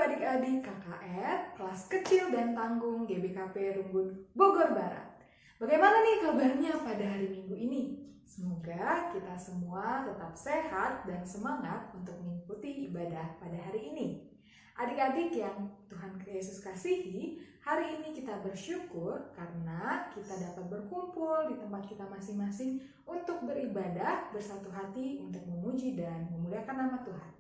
adik-adik KKR kelas kecil dan tanggung GBKP Rumbun Bogor Barat. Bagaimana nih kabarnya pada hari Minggu ini? Semoga kita semua tetap sehat dan semangat untuk mengikuti ibadah pada hari ini. Adik-adik yang Tuhan Yesus kasihi, hari ini kita bersyukur karena kita dapat berkumpul di tempat kita masing-masing untuk beribadah bersatu hati untuk memuji dan memuliakan nama Tuhan.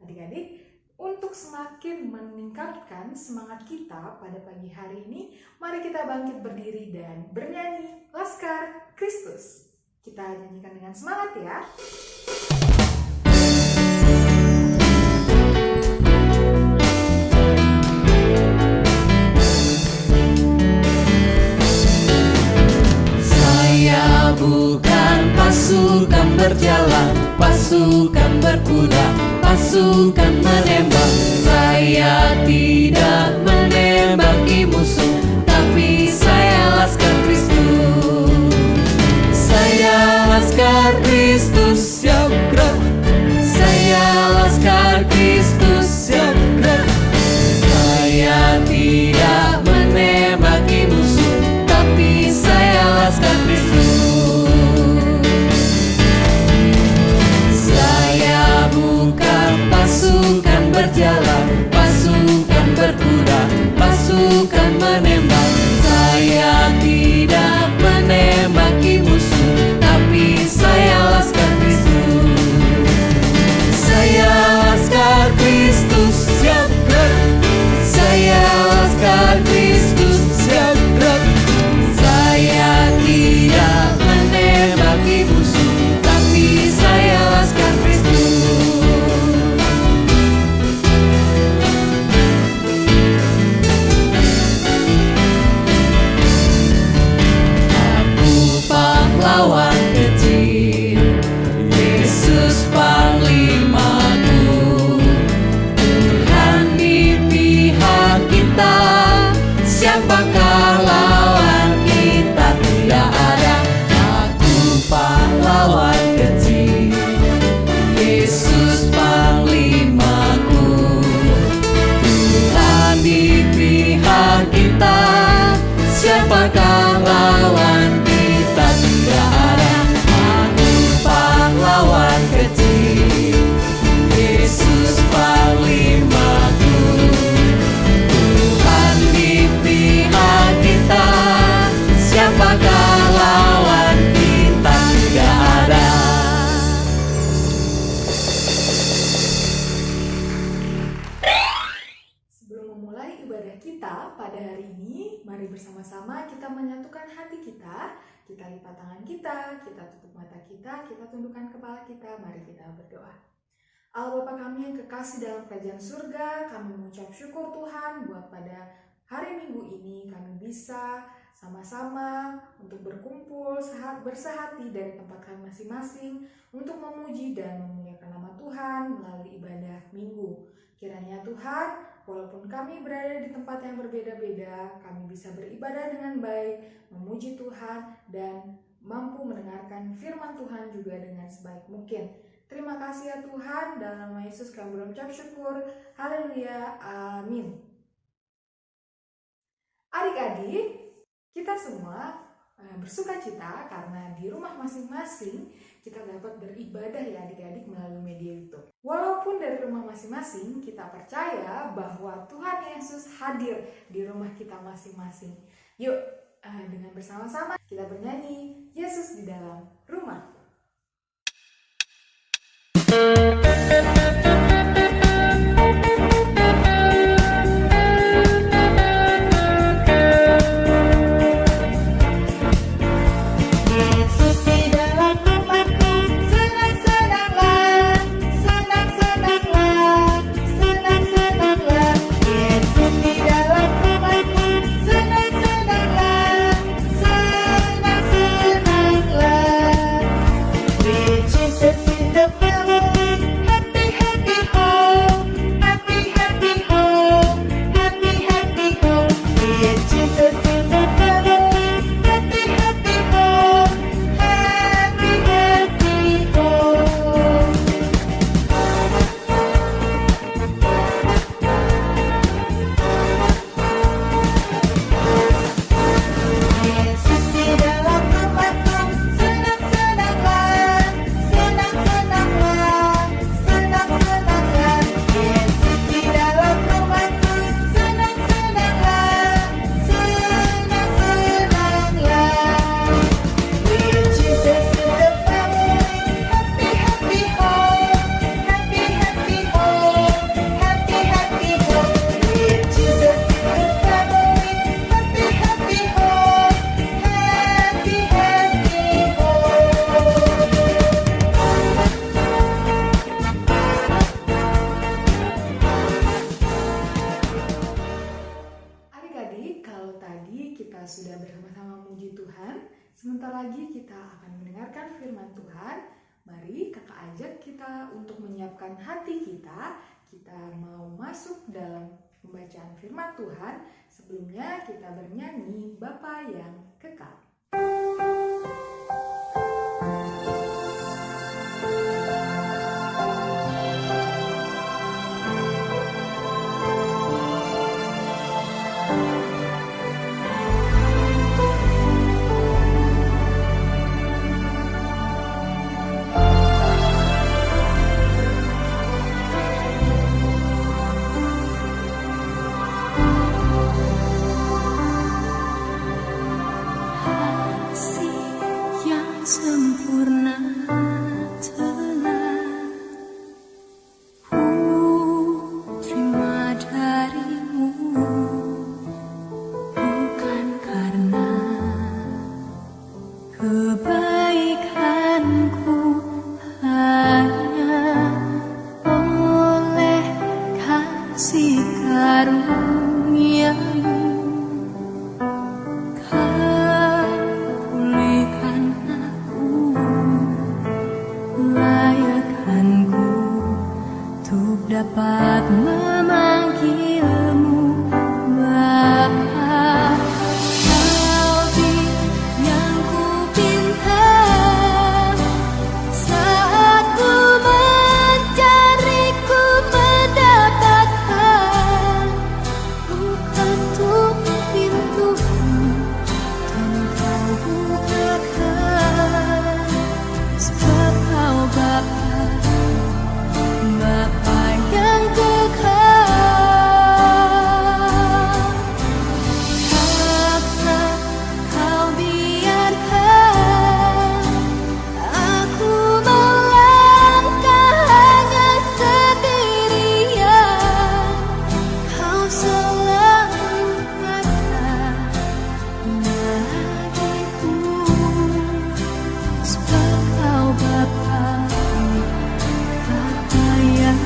Adik-adik, untuk semakin meningkatkan semangat kita pada pagi hari ini, mari kita bangkit berdiri dan bernyanyi Laskar Kristus. Kita nyanyikan dengan semangat ya. Saya bukan pasukan berjalan, pasukan berkuda, pasukan menembak. Saya tidak menembaki musuh, tapi saya Laskar Kristus. Saya Laskar Kristus siap gerak. Saya Laskar Kristus siap gerak. Saya tidak menembaki musuh, tapi saya Laskar Kristus. Saya bukan pasukan berjalan, pasukan berkuda, pasukan menembak. Saya tidak menembaki musuh, tapi saya Laskar Kristus. Saya Laskar Kristus siap gerak. Saya Laskar Kristus siap gerak. Saya tidak menembaki musuh, tapi saya Laskar Kristus. Aku pahlawan kecil, Yesus panglimaku. Tuhan di pihak kita, siapakah lawan kita? Tidak ada. Aku pahlawan kecil, Yesus panglimaku. Tuhan di pihak kita, siapakah lawan kita? Tidak ada. Aku pahlawan kecil, Yesus panglimaku. Tuhan di pihak kita, siapakah lawan kita? Tidak ada. Sebelum memulai ibadah kita pada hari ini, mari bersama-sama kita menyatukan hati kita. Kita lipat tangan kita tutup mata kita tundukkan kepala kita. Mari kita berdoa. Allah Bapa kami yang kekasih dalam kerajaan surga, kami mengucap syukur Tuhan buat pada hari Minggu ini kami bisa sama-sama untuk berkumpul bersehati dari tempat kami masing-masing untuk memuji dan memuliakan nama Tuhan melalui ibadah Minggu. Kiranya Tuhan, walaupun kami berada di tempat yang berbeda-beda, kami bisa beribadah dengan baik, memuji Tuhan, dan mampu mendengarkan firman Tuhan juga dengan sebaik mungkin. Terima kasih ya Tuhan, dalam nama Yesus kami berucap syukur. Haleluya, amin. Adik-adik, kita semua bersuka cita karena di rumah masing-masing kita dapat beribadah ya adik-adik melalui media YouTube. Walaupun dari rumah masing-masing, kita percaya bahwa Tuhan Yesus hadir di rumah kita masing-masing. Yuk, dengan bersama-sama kita bernyanyi Yesus di dalam rumah. akan mendengarkan firman Tuhan, mari kakak ajak kita untuk menyiapkan hati kita. Kita mau masuk dalam pembacaan firman Tuhan. Sebelumnya kita bernyanyi Bapa yang Kekal. Sempurna telah ku terima darimu, bukan karena kebaikanku, hanya oleh kasih karunia-Mu. Dapat memanggilmu Bapa. Kau yang ku pinta saat ku mencari, ku mendapatkan. Ku ketuk pintumu dan kau bukakan, sebab kau Bapa, Bapa yang kekal. Takkan kau biarkan aku melangkah hanya sendirian. Kau selalu ada bagiku, sebab kau Bapa, Bapa yang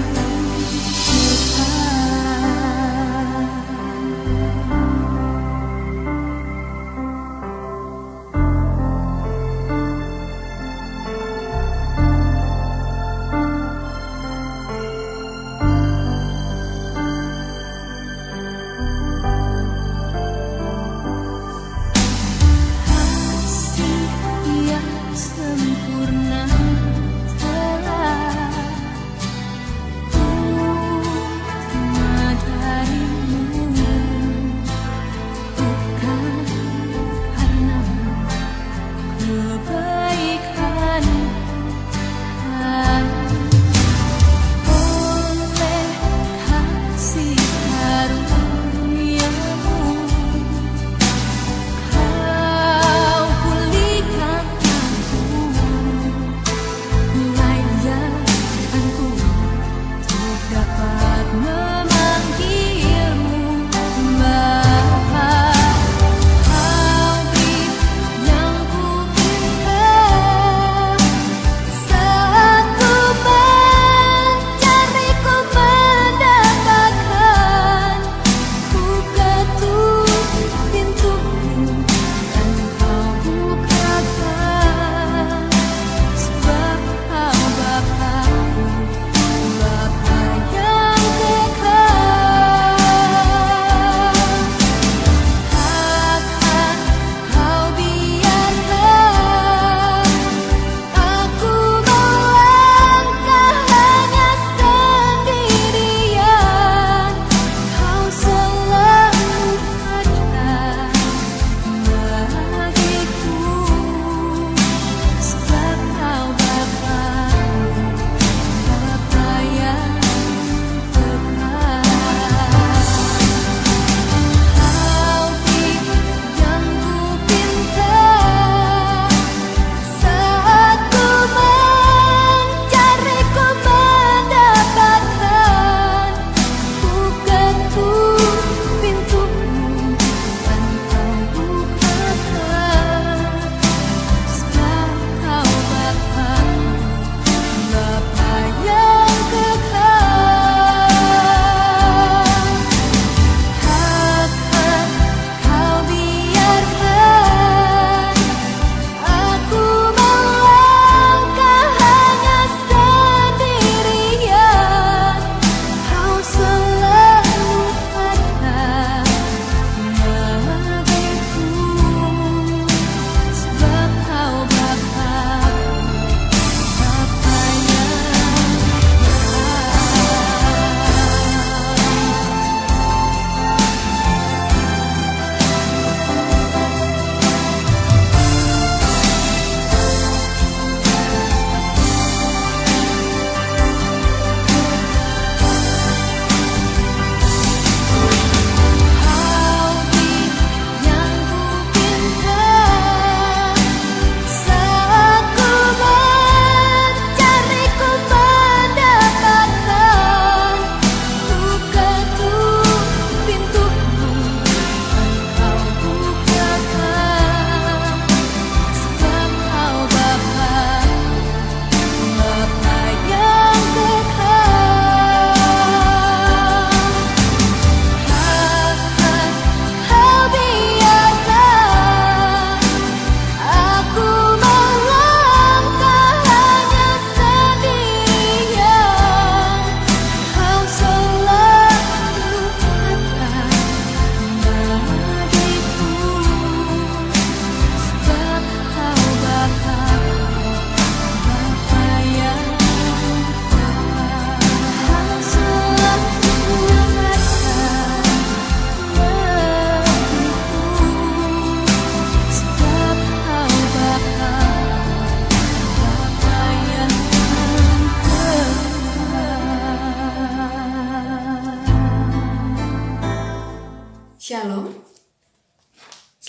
kasih yang sempurna telah ku terima darimu, bukan karena kebaikan, oleh kasih karunia-Mu. Kau pulihkan aku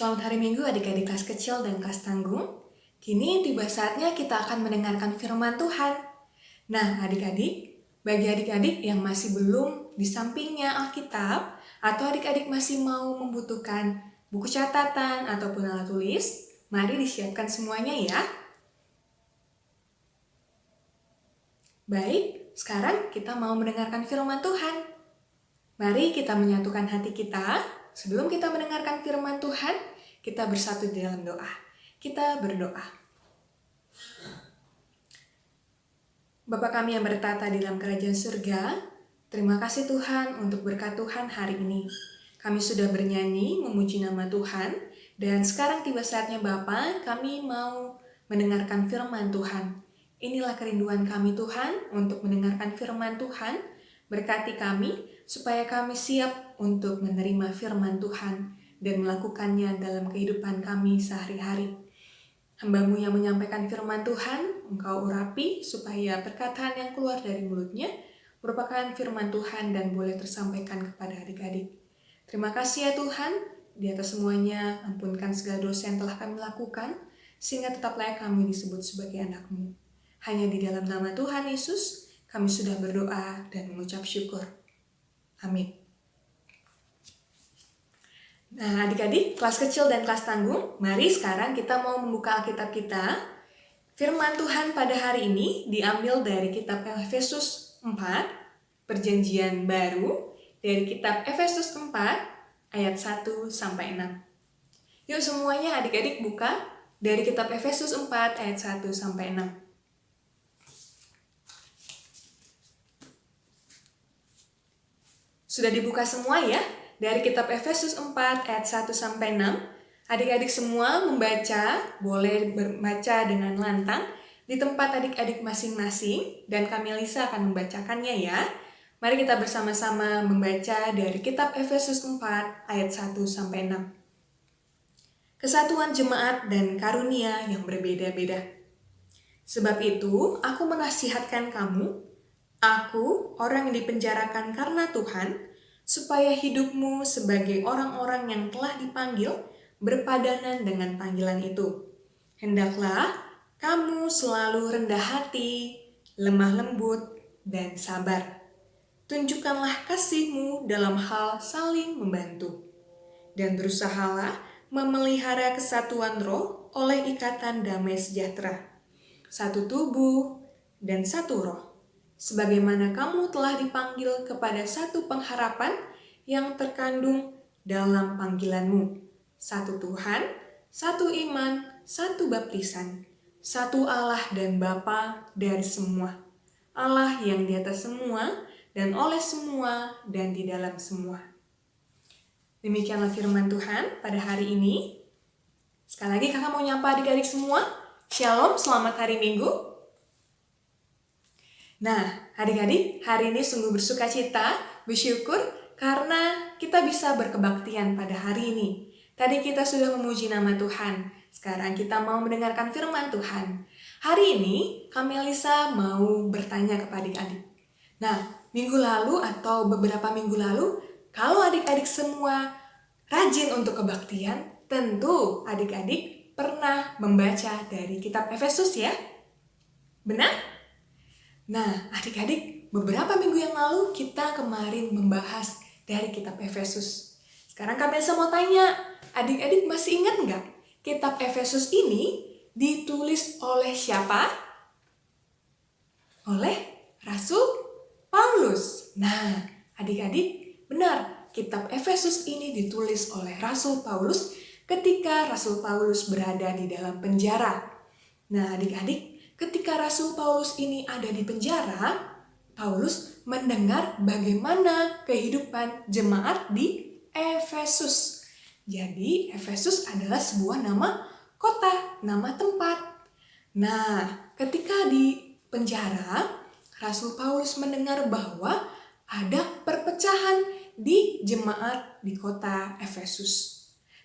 Selamat hari Minggu adik-adik kelas kecil dan kelas tanggung. Kini tiba saatnya kita akan mendengarkan firman Tuhan. Nah adik-adik, bagi adik-adik yang masih belum di sampingnya Alkitab, atau adik-adik masih mau membutuhkan buku catatan ataupun alat tulis, mari disiapkan semuanya ya. Baik, sekarang kita mau mendengarkan firman Tuhan. Mari kita menyatukan hati kita. Sebelum kita mendengarkan firman Tuhan, kita bersatu di dalam doa. Kita berdoa. Bapa kami yang bertata di dalam kerajaan surga, terima kasih Tuhan untuk berkat Tuhan hari ini. Kami sudah bernyanyi, memuji nama Tuhan, dan sekarang tiba saatnya Bapa, kami mau mendengarkan firman Tuhan. Inilah kerinduan kami Tuhan untuk mendengarkan firman Tuhan. Berkati kami supaya kami siap untuk menerima firman Tuhan dan melakukannya dalam kehidupan kami sehari-hari. Hamba-Mu yang menyampaikan firman Tuhan, Engkau urapi supaya perkataan yang keluar dari mulutnya merupakan firman Tuhan dan boleh tersampaikan kepada adik-adik. Terima kasih ya Tuhan, di atas semuanya ampunkan segala dosa yang telah kami lakukan, sehingga tetap layak kami disebut sebagai anak-Mu. Hanya di dalam nama Tuhan Yesus, kami sudah berdoa dan mengucap syukur. Amin. Nah adik-adik, kelas kecil dan kelas tanggung, mari sekarang kita mau membuka Alkitab kita. Firman Tuhan pada hari ini diambil dari kitab Efesus 4, Perjanjian Baru, dari kitab Efesus 4, ayat 1-6. Yuk semuanya adik-adik buka dari kitab Efesus 4, ayat 1-6. Sudah dibuka semua ya? Dari kitab Efesus 4 ayat 1-6. Adik-adik semua membaca, boleh membaca dengan lantang di tempat adik-adik masing-masing dan kami Lisa akan membacakannya ya. Mari kita bersama-sama membaca dari kitab Efesus 4 ayat 1-6. Kesatuan jemaat dan karunia yang berbeda-beda. Sebab itu, aku menasihatkan kamu, aku, orang yang dipenjarakan karena Tuhan, supaya hidupmu sebagai orang-orang yang telah dipanggil berpadanan dengan panggilan itu. Hendaklah kamu selalu rendah hati, lemah lembut, dan sabar. Tunjukkanlah kasihmu dalam hal saling membantu. Dan berusahalah memelihara kesatuan roh oleh ikatan damai sejahtera. Satu tubuh dan satu roh. Sebagaimana kamu telah dipanggil kepada satu pengharapan yang terkandung dalam panggilanmu. Satu Tuhan, satu iman, satu baptisan, satu Allah dan Bapa dari semua. Allah yang di atas semua dan oleh semua dan di dalam semua. Demikianlah firman Tuhan pada hari ini. Sekali lagi kakak mau nyapa adik-adik semua. Shalom, selamat hari Minggu. Nah, adik-adik, hari ini sungguh bersuka cita, bersyukur karena kita bisa berkebaktian pada hari ini. Tadi kita sudah memuji nama Tuhan, sekarang kita mau mendengarkan firman Tuhan. Hari ini, kami Lisa mau bertanya kepada adik-adik. Nah, minggu lalu atau beberapa minggu lalu, kalau adik-adik semua rajin untuk kebaktian, tentu adik-adik pernah membaca dari kitab Efesus ya? Benar? Nah, adik-adik, beberapa minggu yang lalu kita kemarin membahas dari kitab Efesus. Sekarang kami mau tanya, adik-adik masih ingat nggak? Kitab Efesus ini ditulis oleh siapa? Oleh Rasul Paulus. Nah, adik-adik, benar, kitab Efesus ini ditulis oleh Rasul Paulus ketika Rasul Paulus berada di dalam penjara. Nah, adik-adik, ketika Rasul Paulus ini ada di penjara, Paulus mendengar bagaimana kehidupan jemaat di Efesus. Jadi, Efesus adalah sebuah nama kota, nama tempat. Nah, ketika di penjara, Rasul Paulus mendengar bahwa ada perpecahan di jemaat di kota Efesus.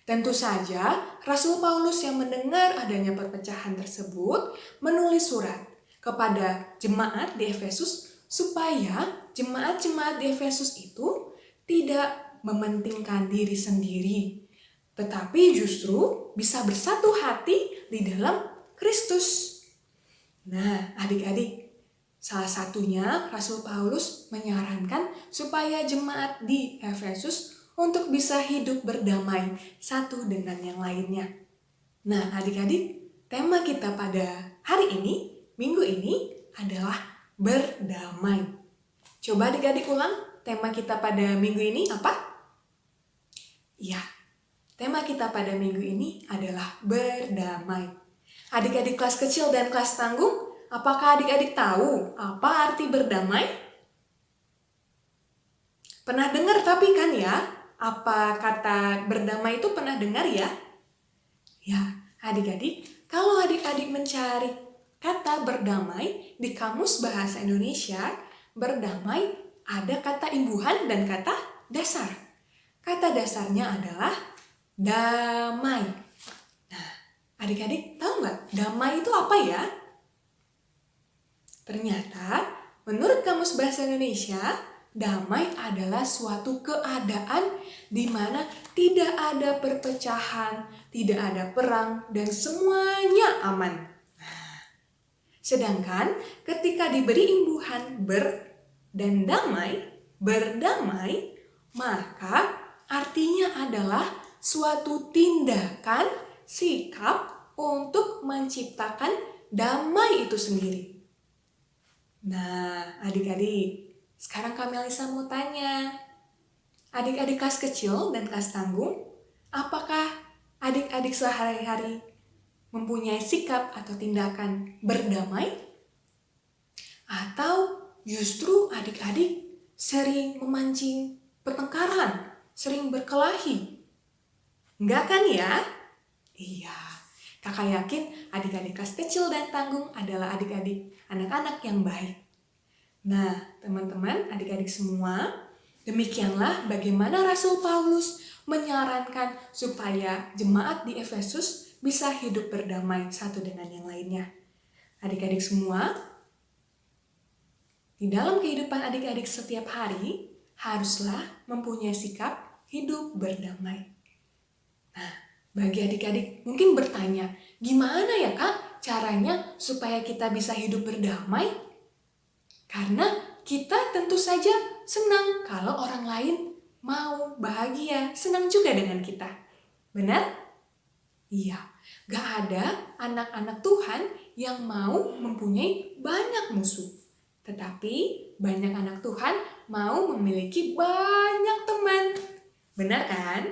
Tentu saja, Rasul Paulus yang mendengar adanya perpecahan tersebut menulis surat kepada jemaat di Efesus supaya jemaat-jemaat di Efesus itu tidak mementingkan diri sendiri, tetapi justru bisa bersatu hati di dalam Kristus. Nah, adik-adik, salah satunya Rasul Paulus menyarankan supaya jemaat di Efesus untuk bisa hidup berdamai satu dengan yang lainnya. Nah, adik-adik, tema kita pada hari ini, minggu ini adalah berdamai. Coba adik-adik ulang, tema kita pada minggu ini apa? Ya, tema kita pada minggu ini adalah berdamai. Adik-adik kelas kecil dan kelas tanggung, apakah adik-adik tahu apa arti berdamai? Pernah dengar tapi kan ya? Apa kata berdamai itu pernah dengar ya? Ya, adik-adik, kalau adik-adik mencari kata berdamai di Kamus Bahasa Indonesia, berdamai ada kata imbuhan dan kata dasar. Kata dasarnya adalah damai. Nah, adik-adik tahu nggak damai itu apa ya? Ternyata, menurut Kamus Bahasa Indonesia, damai adalah suatu keadaan di mana tidak ada perpecahan, tidak ada perang, dan semuanya aman. Sedangkan ketika diberi imbuhan ber dan damai, berdamai, maka artinya adalah suatu tindakan, sikap untuk menciptakan damai itu sendiri. Nah, adik-adik, sekarang Kak Melisa mau tanya. Adik-adik kelas kecil dan kelas tanggung, apakah adik-adik sehari-hari mempunyai sikap atau tindakan berdamai? Atau justru adik-adik sering memancing pertengkaran, sering berkelahi? Enggak kan ya? Iya, kakak yakin adik-adik kelas kecil dan tanggung adalah adik-adik anak-anak yang baik. Nah, teman-teman, adik-adik semua, demikianlah bagaimana Rasul Paulus menyarankan supaya jemaat di Efesus bisa hidup berdamai satu dengan yang lainnya. Adik-adik semua, di dalam kehidupan adik-adik setiap hari, haruslah mempunyai sikap hidup berdamai. Nah, bagi adik-adik mungkin bertanya, gimana ya Kak caranya supaya kita bisa hidup berdamai? Karena kita tentu saja senang kalau orang lain mau bahagia, senang juga dengan kita. Benar? Iya, gak ada anak-anak Tuhan yang mau mempunyai banyak musuh. Tetapi banyak anak Tuhan mau memiliki banyak teman. Benar kan?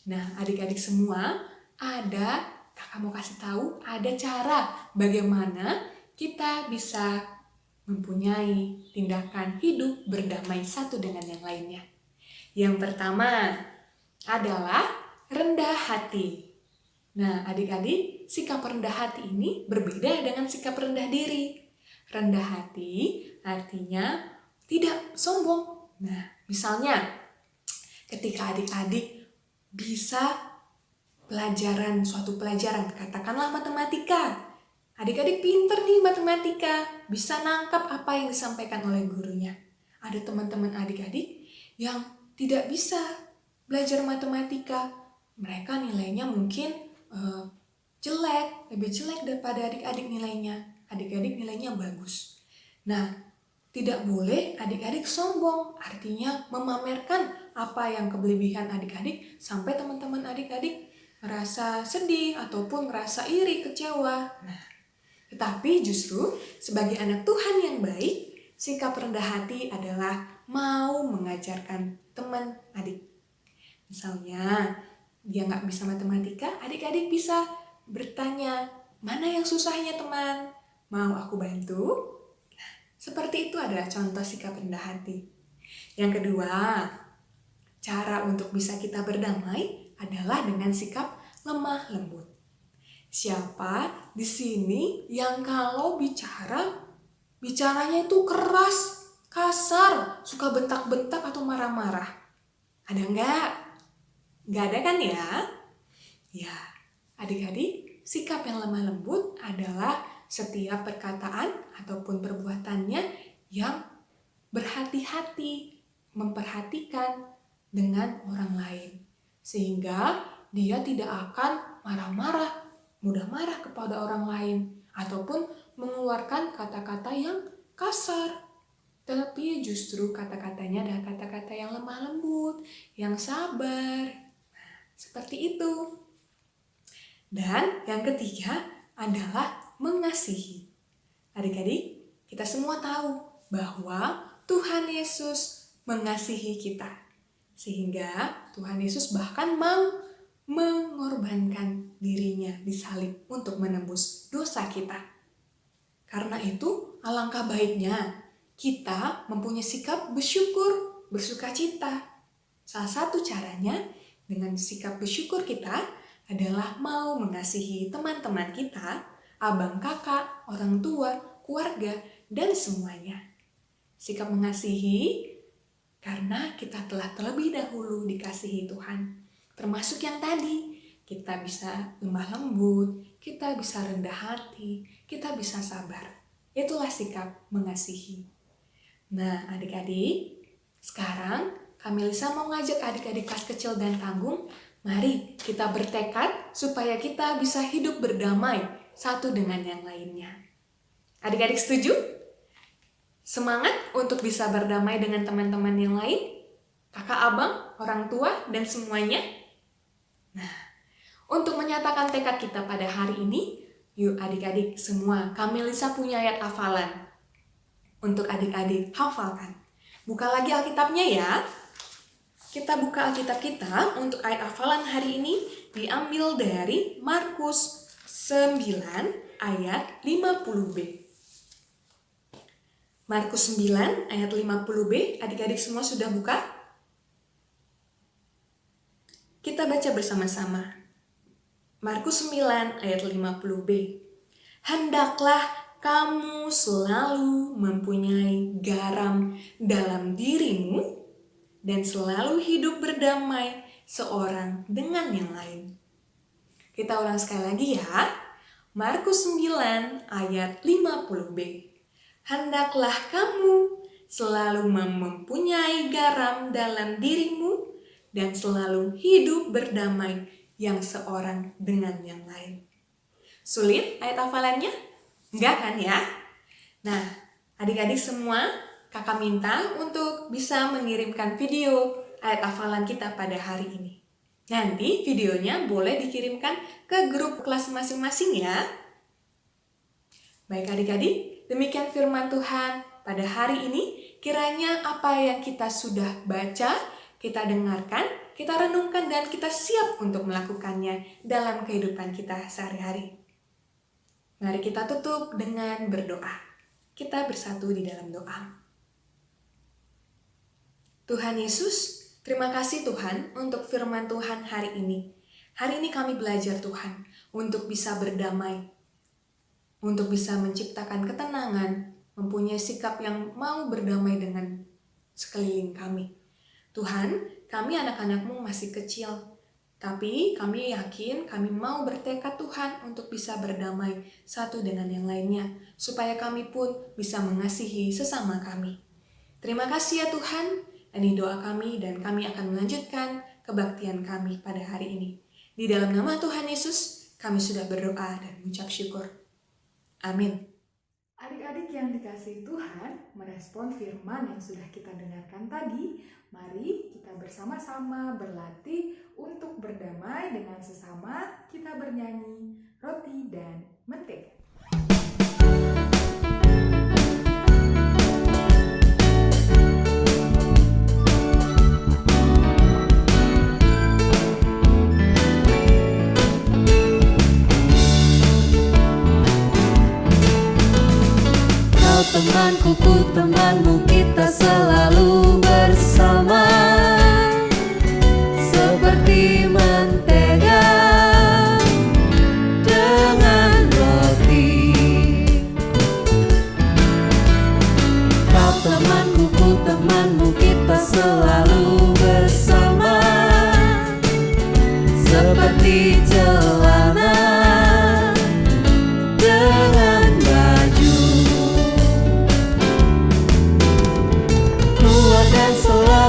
Nah, adik-adik semua, kakak mau kasih tahu, ada cara bagaimana kita bisa mempunyai tindakan hidup berdamai satu dengan yang lainnya. Yang pertama adalah rendah hati. Nah, adik-adik, sikap rendah hati ini berbeda dengan sikap rendah diri. Rendah hati artinya tidak sombong. Nah, misalnya ketika adik-adik bisa suatu pelajaran, katakanlah matematika. Adik-adik pinter nih matematika, bisa nangkap apa yang disampaikan oleh gurunya. Ada teman-teman adik-adik yang tidak bisa belajar matematika. Mereka nilainya mungkin lebih jelek daripada adik-adik nilainya. Adik-adik nilainya bagus. Nah, tidak boleh adik-adik sombong, artinya memamerkan apa yang kelebihan adik-adik sampai teman-teman adik-adik merasa sedih ataupun merasa iri, kecewa. Nah, tetapi justru sebagai anak Tuhan yang baik, sikap rendah hati adalah mau mengajarkan teman adik. Misalnya, dia nggak bisa matematika, adik-adik bisa bertanya, mana yang susahnya teman? Mau aku bantu? Nah, seperti itu adalah contoh sikap rendah hati. Yang kedua, cara untuk bisa kita berdamai adalah dengan sikap lemah lembut. Siapa di sini yang kalau bicaranya itu keras, kasar, suka bentak-bentak atau marah-marah? Ada nggak? Nggak ada kan ya? Ya, adik-adik, sikap yang lemah lembut adalah setiap perkataan ataupun perbuatannya yang berhati-hati, memperhatikan dengan orang lain. Sehingga dia tidak akan marah-marah, mudah marah kepada orang lain, ataupun mengeluarkan kata-kata yang kasar. Tapi justru kata-katanya adalah kata-kata yang lemah lembut, yang sabar. Seperti itu. Dan yang ketiga adalah mengasihi. Adik-adik, kita semua tahu bahwa Tuhan Yesus mengasihi kita. Sehingga Tuhan Yesus bahkan mau mengorbankan dirinya di salib untuk menembus dosa kita. Karena itu, alangkah baiknya kita mempunyai sikap bersyukur, bersukacita. Salah satu caranya dengan sikap bersyukur kita adalah mau mengasihi teman-teman kita, abang kakak, orang tua, keluarga, dan semuanya. Sikap mengasihi karena kita telah terlebih dahulu dikasihi Tuhan. Termasuk yang tadi, kita bisa lemah lembut, kita bisa rendah hati, kita bisa sabar. Itulah sikap mengasihi. Nah, adik-adik, sekarang Kak Melisa mau ngajak adik-adik kelas kecil dan tanggung, mari kita bertekad supaya kita bisa hidup berdamai satu dengan yang lainnya. Adik-adik setuju? Semangat untuk bisa berdamai dengan teman-teman yang lain, kakak abang, orang tua, dan semuanya. Nah, untuk menyatakan tekad kita pada hari ini, yuk adik-adik semua, Kak Melisa punya ayat hafalan. Untuk adik-adik hafalkan. Buka lagi Alkitabnya ya. Kita buka Alkitab kita untuk ayat hafalan hari ini diambil dari Markus 9 ayat 50b. Markus 9 ayat 50b, adik-adik semua sudah buka? Kita baca bersama-sama. Markus 9 ayat 50b. Hendaklah kamu selalu mempunyai garam dalam dirimu dan selalu hidup berdamai seorang dengan yang lain. Kita ulang sekali lagi ya. Markus 9 ayat 50b. Hendaklah kamu selalu mempunyai garam dalam dirimu dan selalu hidup berdamai yang seorang dengan yang lain. Sulit ayat hafalannya? Enggak kan ya? Nah, adik-adik semua, kakak minta untuk bisa mengirimkan video ayat hafalan kita pada hari ini. Nanti videonya boleh dikirimkan ke grup kelas masing-masing ya. Baik adik-adik, demikian firman Tuhan pada hari ini. Kiranya apa yang kita sudah baca, kita dengarkan, kita renungkan, dan kita siap untuk melakukannya dalam kehidupan kita sehari-hari. Mari kita tutup dengan berdoa. Kita bersatu di dalam doa. Tuhan Yesus, terima kasih Tuhan untuk firman Tuhan hari ini. Hari ini kami belajar Tuhan untuk bisa berdamai, untuk bisa menciptakan ketenangan, mempunyai sikap yang mau berdamai dengan sekeliling kami. Tuhan, kami anak-anak-Mu masih kecil, tapi kami yakin kami mau bertekad Tuhan untuk bisa berdamai satu dengan yang lainnya, supaya kami pun bisa mengasihi sesama kami. Terima kasih ya Tuhan, ini doa kami dan kami akan melanjutkan kebaktian kami pada hari ini. Di dalam nama Tuhan Yesus, kami sudah berdoa dan mengucap syukur. Amin. Adik-adik yang dikasihi Tuhan, merespon firman yang sudah kita dengarkan tadi, mari kita bersama-sama berlatih untuk berdamai dengan sesama. Kita bernyanyi Roti dan Mentega. Temanku, ku temanmu, kita selalu bersama, seperti mentega dengan roti. Kau temanku, ku temanmu, kita selalu bersama, seperti celana dengan baju. Ku akan selalu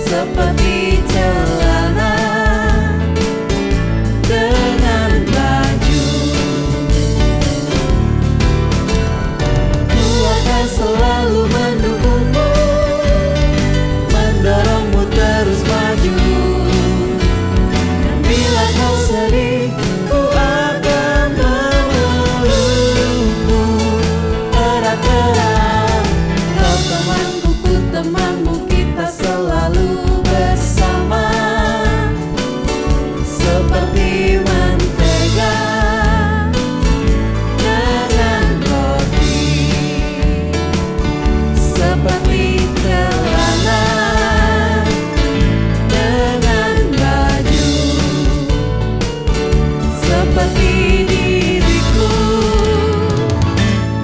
seperti celana dengan baju. Ku akan selalu mendukungmu, mendorongmu terus maju. Dan bila kau sedih, ku akan memelukmu erat-erat. Kau temanku, ku temanmu, kita selalu bersama, seperti mentega dengan roti, seperti celana dengan baju, seperti diriku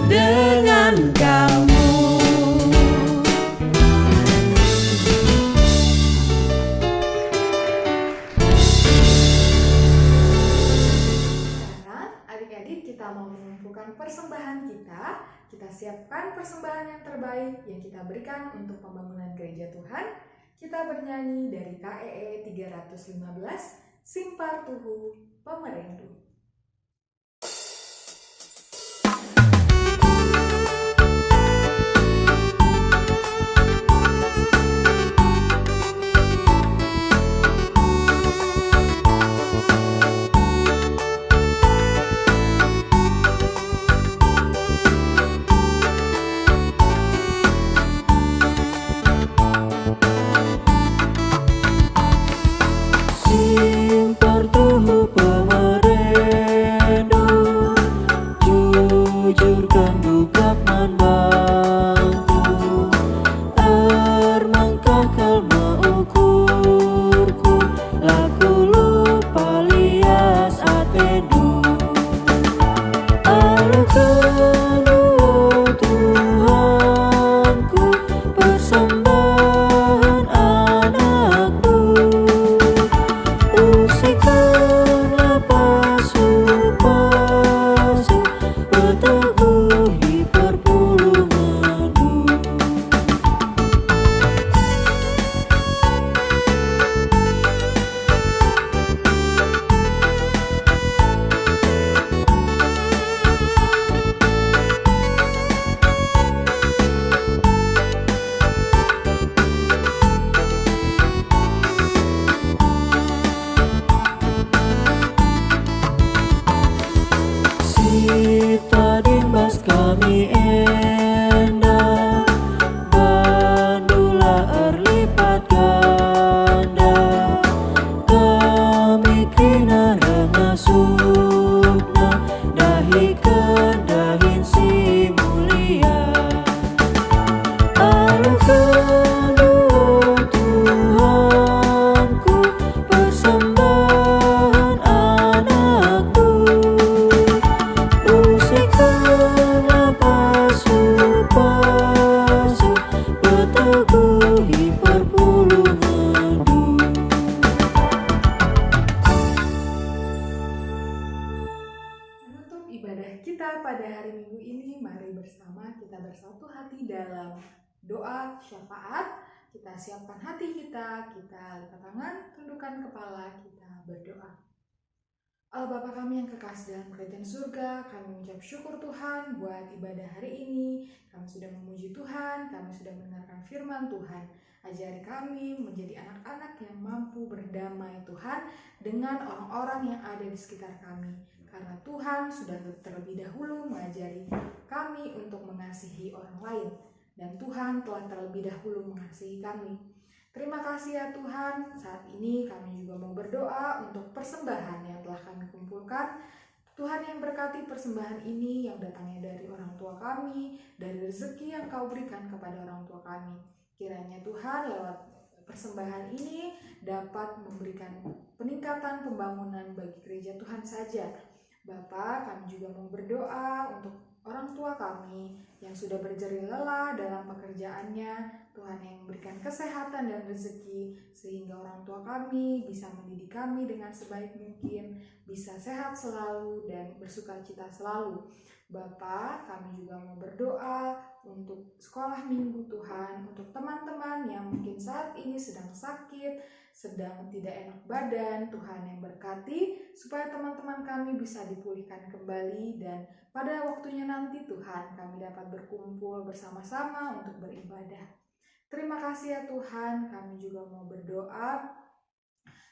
dengan kamu. Sekarang adik-adik kita mau mengumpulkan persembahan kita. Kita siapkan persembahan yang terbaik yang kita berikan untuk pembangunan gereja Tuhan. Kita bernyanyi dari KEE 315, Simpar Tuhu Pemerendu. Simpar Tuhu pemerendu, jujurkan buka membantu, ermangkah mengukurku, laku lupa lias atedu. Alukan Tuhanku, persembahan anakku. Usikanlah pasu-pasu, berteguhi perpulunganmu. Sita dimbas kami endah, bandula erlipat ganda. Kami kina rengasukna, dahi kendahin si mulia. Alukan Tuhanku, persembahan anakku. Usikanlah pasu-pasu, berteguhi perpulunganmu. Menutup ibadah kita pada hari Minggu ini, mari bersama kita bersatu hati dalam doa syafaat. Kita siapkan hati kita lipat tangan, tundukkan kepala, kita berdoa. Allah Bapa kami yang kekasih dalam kerajaan surga, kami mengucap syukur Tuhan buat ibadah hari ini. Kami sudah memuji Tuhan, kami sudah mendengarkan firman Tuhan. Ajari kami menjadi anak-anak yang mampu berdamai Tuhan dengan orang-orang yang ada di sekitar kami. Karena Tuhan sudah terlebih dahulu mengajari kami untuk mengasihi orang lain. Dan Tuhan telah terlebih dahulu mengasihi kami. Terima kasih ya Tuhan, saat ini kami juga mau berdoa untuk persembahan yang telah kami kumpulkan. Tuhan yang berkati persembahan ini yang datangnya dari orang tua kami, dari rezeki yang Kau berikan kepada orang tua kami. Kiranya Tuhan lewat persembahan ini dapat memberikan peningkatan pembangunan bagi gereja Tuhan saja. Bapa, kami juga mau berdoa untuk orang tua kami yang sudah berjerih lelah dalam pekerjaannya. Tuhan yang memberikan kesehatan dan rezeki sehingga orang tua kami bisa mendidik kami dengan sebaik mungkin, bisa sehat selalu dan bersukacita selalu. Bapa, kami juga mau berdoa untuk sekolah minggu Tuhan, untuk teman-teman yang mungkin saat ini sedang sakit, sedang tidak enak badan. Tuhan yang berkati supaya teman-teman kami bisa dipulihkan kembali, dan pada waktunya nanti Tuhan kami dapat berkumpul bersama-sama untuk beribadah. Terima kasih ya Tuhan, kami juga mau berdoa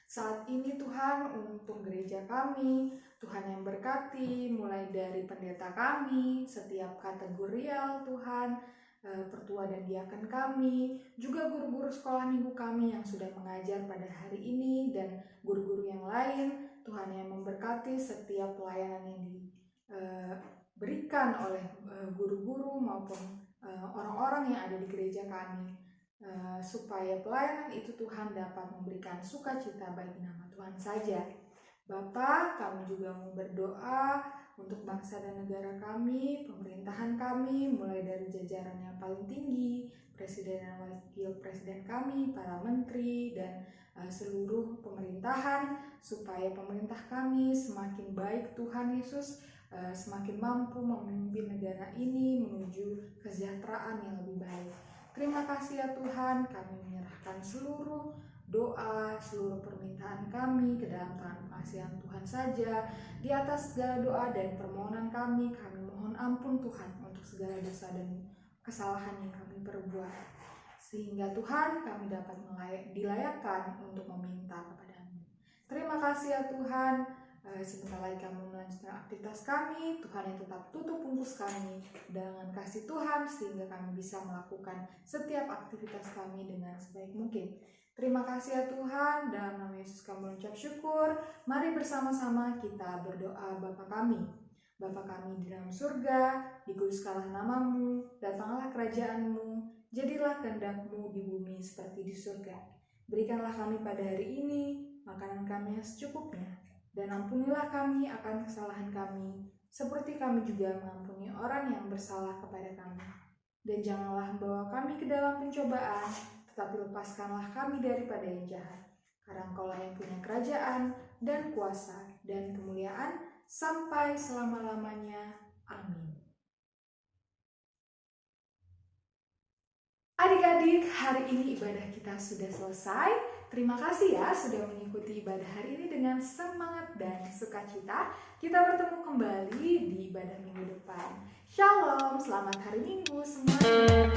saat ini Tuhan untuk gereja kami. Tuhan yang berkati mulai dari pendeta kami, setiap kategorial Tuhan, pertua dan diaken kami, juga guru-guru sekolah minggu kami yang sudah mengajar pada hari ini, dan guru-guru yang lain. Tuhan yang memberkati setiap pelayanan yang diberikan oleh guru-guru maupun orang-orang yang ada di gereja kami, supaya pelayanan itu Tuhan dapat memberikan sukacita bagi nama Tuhan saja. Bapa, kami juga mau berdoa untuk bangsa dan negara kami, pemerintahan kami, mulai dari jajaran yang paling tinggi, presiden dan wakil presiden kami, para menteri, dan seluruh pemerintahan, supaya pemerintah kami semakin baik Tuhan Yesus, semakin mampu memimpin negara ini menuju kesejahteraan yang lebih baik. Terima kasih ya Tuhan, kami menyerahkan seluruh doa, seluruh permintaan kami ke dalam tangan pengasihan Tuhan saja. Di atas segala doa dan permohonan kami mohon ampun Tuhan untuk segala dosa dan kesalahan yang kami perbuat, sehingga Tuhan kami dapat dilayakkan untuk meminta kepadamu. Terima kasih ya Tuhan. Sebentar lagi kami melanjutkan aktivitas kami. Tuhan yang tetap tutup bungkus kami dengan kasih Tuhan, sehingga kami bisa melakukan setiap aktivitas kami dengan sebaik mungkin. Terima kasih ya Tuhan, dalam nama Yesus kami mengucap syukur. Mari bersama-sama kita berdoa. Bapa kami di dalam surga, dikuduskanlah namamu, datanglah kerajaanmu, jadilah kehendak-Mu di bumi seperti di surga. Berikanlah kami pada hari ini makanan kami yang secukupnya, dan ampunilah kami akan kesalahan kami, seperti kami juga mengampuni orang yang bersalah kepada kami. Dan janganlah membawa kami ke dalam pencobaan, tetapi lepaskanlah kami daripada yang jahat. Karena Engkaulah yang punya kerajaan dan kuasa dan kemuliaan sampai selama-lamanya. Amin. Adik-adik, hari ini ibadah kita sudah selesai. Terima kasih ya sudah mengikuti ibadah hari ini dengan semangat dan sukacita. Kita bertemu kembali di ibadah minggu depan. Shalom, selamat hari Minggu semuanya.